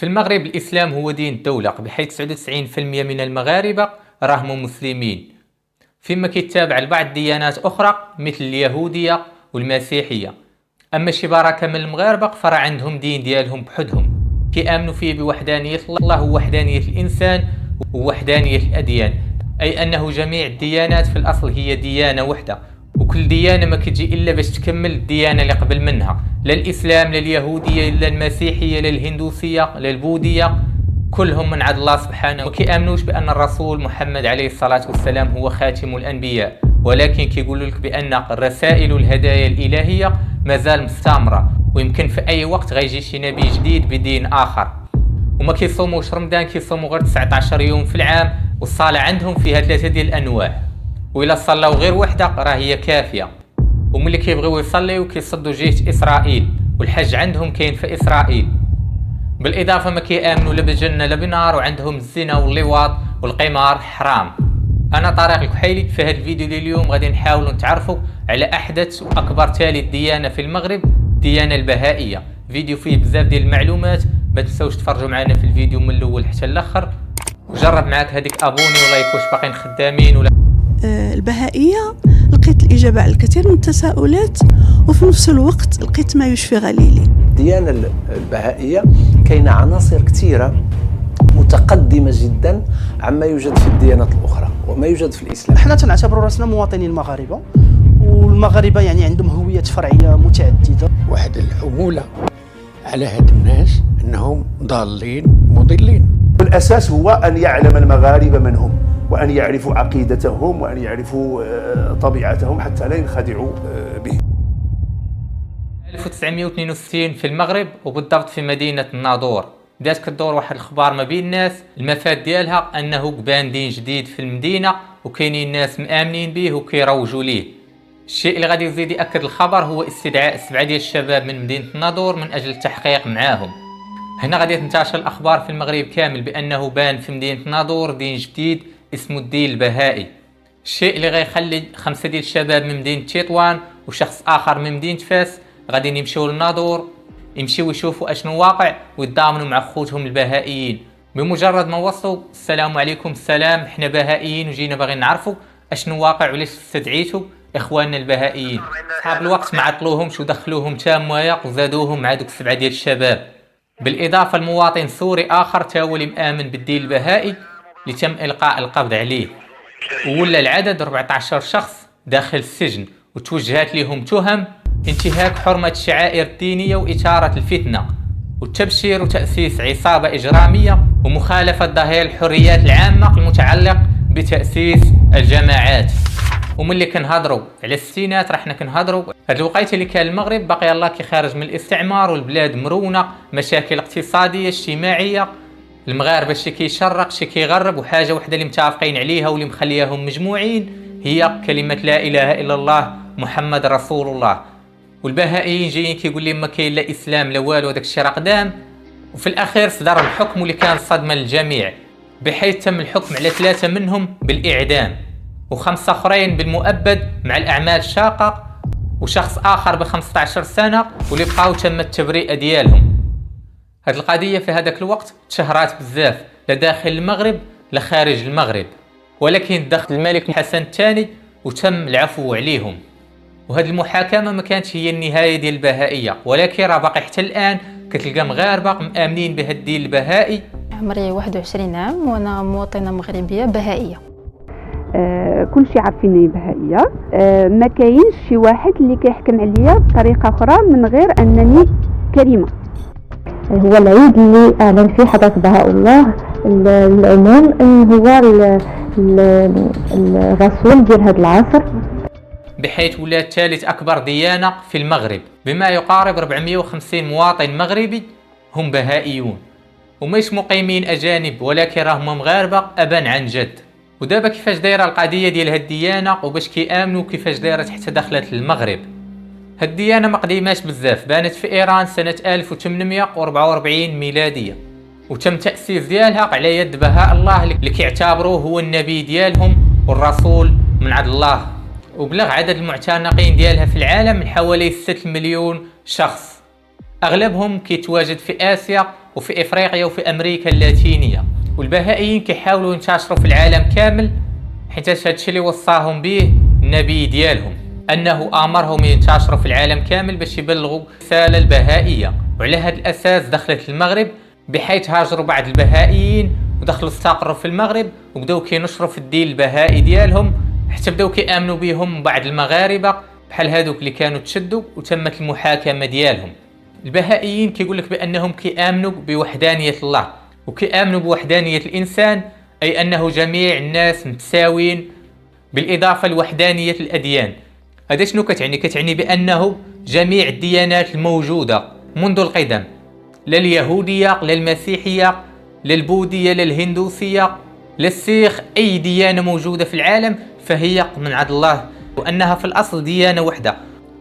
في المغرب الإسلام هو دين الدولة، بحيث 99% من المغاربة راهم مسلمين، فيما كيتابع لبعض الديانات أخرى مثل اليهودية والمسيحية. أما شي بركة من المغاربة فرا عندهم دين ديالهم بحدهم، كيآمنوا فيه بوحدانية الله ووحدانية الإنسان ووحدانية الأديان، أي أنه جميع الديانات في الأصل هي ديانة وحدة، وكل ديانة ما كتجي إلا باش تكمل الديانة اللي قبل منها، لا الإسلام لا اليهودية لا المسيحية لا الهندوسية لا البوذية، كلهم من عند الله سبحانه. وكيآمنوش بأن الرسول محمد عليه الصلاة والسلام هو خاتم الأنبياء، ولكن كيقولوا لك بأن الرسائل والهدايا الإلهية مازال مستمرة، ويمكن في أي وقت غيجي شي نبي جديد بدين آخر. وما كيصوموش رمضان، كيصوموا غير 19 يوم في العام، والصلاة عندهم فيها 3 ديال الأنواع، وإلا صلاو غير وحدة راه هي كافية. وملي كيبغيو يصليو كيصدوا جهة إسرائيل، والحج عندهم كاين في إسرائيل. بالإضافة ما كيآمنوا لا بالجنة لا بالنار، وعندهم الزنا واللواط والقمار حرام. أنا طارق الكحيلي، في هذا الفيديو ديال اليوم غادي نحاولوا نتعرفوا على أحدث وأكبر ثالث ديانة في المغرب، الديانة البهائية. فيديو فيه بزاف ديال المعلومات، ما تنساوش تفرجوا معنا في الفيديو من الأول حتى الآخر، وجرب معاك هذيك أبوني ولايك واش باقيين خدامين ولا. البهائية لقيت الإجابة على الكثير من التساؤلات، وفي نفس الوقت لقيت ما يشفي غليلي. الديانة البهائية كاينة عناصر كثيرة متقدمة جدا عما يوجد في الديانات الأخرى وما يوجد في الإسلام. احنا تنعتبروا راسنا مواطنين مغاربة، والمغاربة يعني عندهم هويات فرعية متعددة. واحد الحمولة على هاد الناس أنهم ضالين مضلين. الأساس هو أن يعلم المغاربة من هم، وأن يعرفوا عقيدتهم، وأن يعرفوا طبيعتهم حتى لا ينخدعوا به. 1962 في المغرب، وبالضبط في مدينة الناظور، بدات كدور واحد الخبار ما بين الناس. المفاد ديالها أنه قبان دين جديد في المدينة، وكاينين ناس مآمنين به وكيروجوا ليه. الشيء اللي غادي يزيد يأكد الخبر هو استدعاء 7 ديال الشباب من مدينة الناظور من أجل التحقيق معاهم. هنا غادي تنتشر الأخبار في المغرب كامل بأنه بان في مدينة الناظور دين جديد اسمه الدين البهائي، الشيء اللي غيخلي 5 ديال الشباب من مدينة تطوان وشخص آخر من مدينة فاس غادي يمشيو للناظور، يمشيو يشوفوا اشنو واقع ويتضامنوا مع خوتهم البهائيين. بمجرد ما وصلوا، السلام عليكم، السلام، احنا بهائيين وجينا باغيين نعرفوا اشنو واقع وعلاش استدعيتوا اخواننا البهائيين. صحاب الوقت ما عطلوهمش ودخلوهم تامايا وزادوهم مع دوك 7 ديال الشباب. بالاضافه لمواطن سوري اخر تا هو اللي مآمن بالدين البهائي اللي تم القاء القبض عليه، وولا العدد 14 شخص داخل السجن، وتوجهات لهم تهم انتهاك حرمة الشعائر الدينية وإثارة الفتنة والتبشير وتأسيس عصابة إجرامية ومخالفة ظاهر الحريات العامة المتعلق بتأسيس الجماعات. وملي كنهضروا على الستينات راحنا كنهضروا هاد الوقيته اللي كان المغرب باقي الله كي خارج من الاستعمار، والبلاد مرونة، مشاكل اقتصادية اجتماعية، المغاربة شي كيشرق شي كيغرب، وحاجة وحدة اللي متفقين عليها واللي مخلياهم مجموعين هي كلمة لا إله إلا الله محمد رسول الله. والبهائيين جايين كيقول لي ما كاين لا اسلام لا والو، هذاك الشيء راه قدام. وفي الاخير صدر الحكم واللي كان صدمه للجميع، بحيث تم الحكم على 3 منهم بالاعدام، و5 اخرين بالمؤبد مع الاعمال الشاقه، وشخص اخر ب15 سنه واللي بقاو تم التبرئه ديالهم. هذه القضيه في هذاك الوقت تشهرات بزاف لا داخل المغرب لا خارج المغرب، ولكن دخل الملك الحسن الثاني وتم العفو عليهم. وهذه المحاكمة ما كانتش هي النهاية ديال البهائية، ولكن راه باقي حتى الآن كتلقى مغاربة مآمنين بهذا الدين البهائي. عمري 21 عام وأنا مواطنة مغربية بهائية. كل شيء عارفيني بهائية. ما كاينش شي واحد اللي كيحكم عليا بطريقة أخرى من غير أنني كريمة. هو العيد اللي أعلن فيه حضرة بهاء الله العموم هو الرسول ديال هذا العصر، بحيث ولات ثالث أكبر ديانة في المغرب بما يقارب 450 مواطن مغربي هم بهائيون، ومش مقيمين أجانب ولكن راهم مغاربة أبا عن جد. ودابا كيفاش دايره القضية ديال هاد الديانة وباش كيآمنوا كيفاش دايرت حتى دخلت للمغرب. هاد الديانة ما قديماش بزاف، بانت في إيران سنة 1844 ميلادية، وتم تأسيس ديالها على يد بهاء الله اللي كيعتبروه هو النبي ديالهم والرسول من عند الله. وبلغ عدد المعتنقين ديالها في العالم من حوالي 6 مليون شخص، اغلبهم كيتواجد في اسيا وفي افريقيا وفي امريكا اللاتينيه. والبهائيين كيحاولوا ينتشروا في العالم كامل، حيت هادشي اللي وصاهم به النبي ديالهم، انه امرهم ينتشروا في العالم كامل باش يبلغوا الرساله البهائيه. وعلى هذا الاساس دخلت المغرب، بحيث هاجروا بعض البهائيين ودخلوا استقروا في المغرب وبداو كينشروا في الدين البهائي ديالهم، حتى بداو كيامنوا بهم بعض المغاربه بحال هادوك اللي كانوا تشدوا وتمت المحاكمه ديالهم. البهائيين كيقول لك بانهم كيامنوا بوحدانيه الله وكيامنوا بوحدانيه الانسان، اي انه جميع الناس متساويين، بالاضافه لوحدانيه الاديان. هذا شنو كتعني؟ كتعني بانه جميع الديانات الموجوده منذ القدم، لا اليهوديه لا المسيحيه لا البوذيه لا الهندوسيه لا السيخ، اي ديانه موجوده في العالم فهي من عند الله، وانها في الاصل ديانه وحده،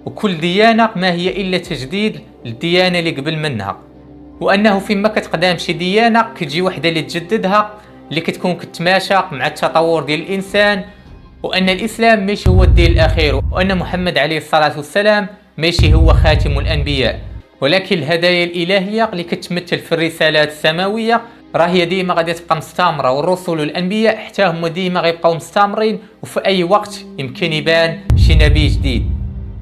وكل ديانه ما هي الا تجديد للديانه اللي قبل منها، وانه فيما كتقدم شي ديانه كتجي وحده اللي تجددها، اللي كتكون كتماشى مع التطور ديال الانسان، وان الاسلام ماشي هو الدين الاخير، وان محمد عليه الصلاه والسلام ماشي هو خاتم الانبياء، ولكن الهدايا الالهيه اللي كتمثل في الرسالات السماويه راه هي ديما غادي تبقى مستمره، والرسل والانبياء حتى هما ديما غيبقاو مستمرين، وفي اي وقت يمكن يبان شي نبي جديد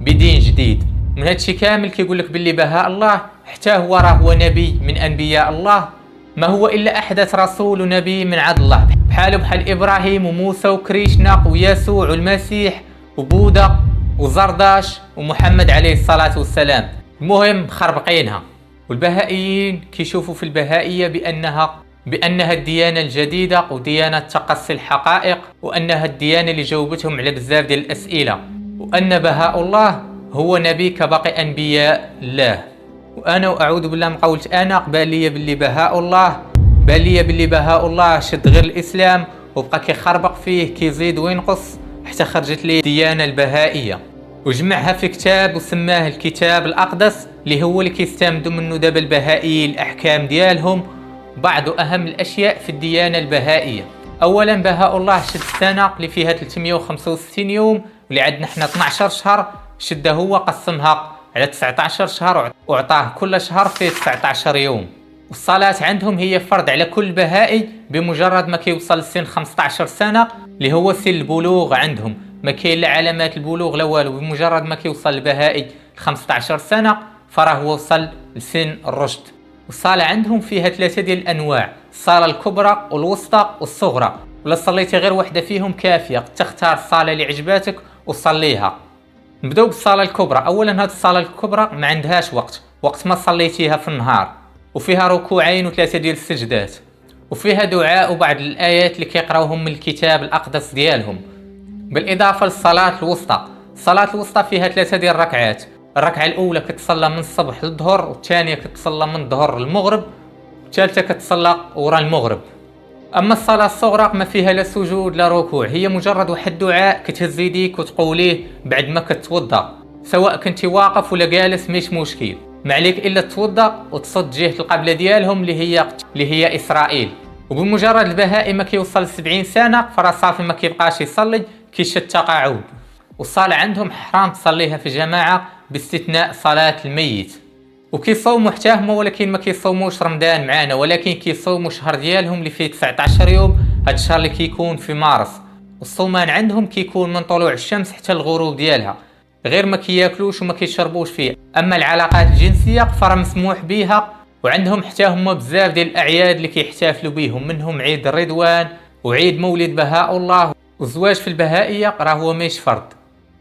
بدين جديد. من هادشي كامل كيقول لك باللي بهاء الله حتى هو راه هو نبي من انبياء الله، ما هو الا احدث رسول ونبي من عند الله، بحال ابراهيم وموسى وكريشنا ويسوع والمسيح وبوذا وزرداش ومحمد عليه الصلاه والسلام. المهم خربقينها. والبهائيين كيشوفوا في البهائيه بانها الديانه الجديده وديانه تقصي الحقائق، وانها الديانه اللي جاوبتهم على بزاف ديال الاسئله، وان بهاء الله هو نبي كباقي انبياء الله. وانا اعوذ بالله من قولة انا بان لي باللي بهاء الله شد غير الاسلام وبقى كيخربق فيه كيزيد وينقص حتى خرجت ليه الديانه البهائيه، وجمعها في كتاب وسماه الكتاب الاقدس، اللي هو اللي كيستمدوا منه دابا البهائيين الاحكام ديالهم، بعض اهم الاشياء في الديانه البهائيه. اولا بهاء الله شد السنه اللي فيها 365 يوم، واللي عندنا حنا 12 شهر، شده هو قسمها على 19 شهر وعطاه كل شهر فيه 19 يوم. والصلاة عندهم هي فرض على كل بهائي بمجرد ما كيوصل لسن 15 سنة، اللي هو سن البلوغ عندهم، ما كاين لا علامات البلوغ لا والو، بمجرد ما كيوصل البهائي 15 سنة فراه وصل لسن الرشد. والصلاة عندهم فيها 3 ديال الانواع، الصلاة الكبرى والوسطى والصغرى، ولا صليتي غير وحده فيهم كافية، تختار الصلاة اللي عجباتك وصليها. نبداو بالصلاة الكبرى. اولا هاد الصلاة الكبرى ما عندهاش وقت ما صليتيها في النهار، وفيها ركوعين و3 ديال السجدات، وفيها دعاء وبعض الايات اللي كيقراوهم من الكتاب الاقدس ديالهم، بالاضافه للصلاه الوسطى. الصلاه الوسطى فيها 3 ديال الركعات، الركعه الاولى كتصلى من الصبح للظهر، والثانيه كتصلى من الظهر للمغرب، والثالثه كتصلى ورا المغرب. اما الصلاه الصغرى ما فيها لا سجود لا ركوع، هي مجرد واحد دعاء كتهز يديك وتقوليه بعد ما كتوضا، سواء كنتي واقف ولا جالس مش مشكل، ما عليك الا توضا وتصد جهه القبله ديالهم اللي هي اسرائيل. وبمجرد البهائي ما كيوصل 70 سنه فراه صافي ما كيبقاش يصلي، كيشد التقاعد. والصلاه عندهم حرام تصليها في جماعه باستثناء صلاه الميت. وكيصوموا حتى هما، ولكن ما كيصوموش رمضان معانا، ولكن كيصوموا شهر ديالهم اللي فيه 19 يوم، هذا الشهر اللي كيكون في مارس. والصومان عندهم كيكون من طلوع الشمس حتى الغروب ديالها، غير ما كياكلوش وما كيشربوش فيه. اما العلاقات الجنسيه فرا مسموح بها، وعندهم حتى هما بزاف ديال الاعياد اللي كيحتفلوا بهم، منهم عيد الرضوان وعيد مولد بهاء الله. والزواج في البهائيه راه هو مش فرض،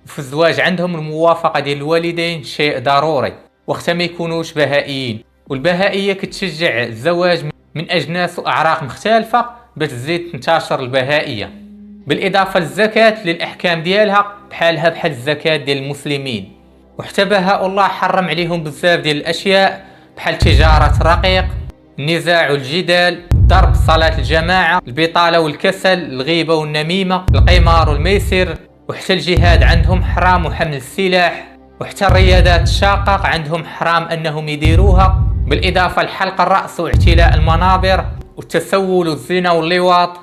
وفي الزواج عندهم الموافقه ديال الوالدين شيء ضروري وقت ما يكونوش بهائيين. والبهائيه كتشجع الزواج من اجناس واعراق مختلفه باش تزيد تنتشر البهائيه، بالاضافه للزكاه للاحكام ديالها بحال الزكاه ديال المسلمين. وحتى بهاء الله حرم عليهم بزاف ديال الاشياء بحال تجاره الرقيق، النزاع والجدال، ضرب، صلاه الجماعه، البطاله والكسل، الغيبه والنميمه، القمار والميسر، وحتى الجهاد عندهم حرام وحمل السلاح، وحتى الرياضات الشاقه عندهم حرام انهم يديروها، بالاضافه لحلق الراس واعتلاء المنابر والتسول والزنا واللواط.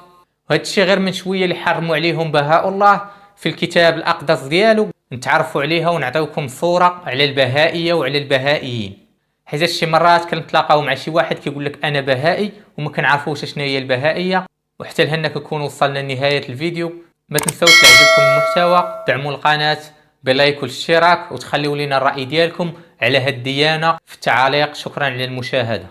وهذا الشيء غير من شويه اللي حرموا عليهم بهاء الله في الكتاب الاقدس ديالو، نتعرفوا عليها ونعطيوكم صوره على البهائيه وعلى البهائيين. حيت شي مرات كنتلاقاو مع شي واحد كيقول لك انا بهائي وما كنعرفوش شنو هي البهائيه. وحتى لهنا كنكون وصلنا لنهايه الفيديو. ما تنسوش تعجبكم المحتوى دعموا القناه بلايك والاشتراك وتخليوا لنا الراي ديالكم على هاد الديانه في التعاليق. شكرا على المشاهده.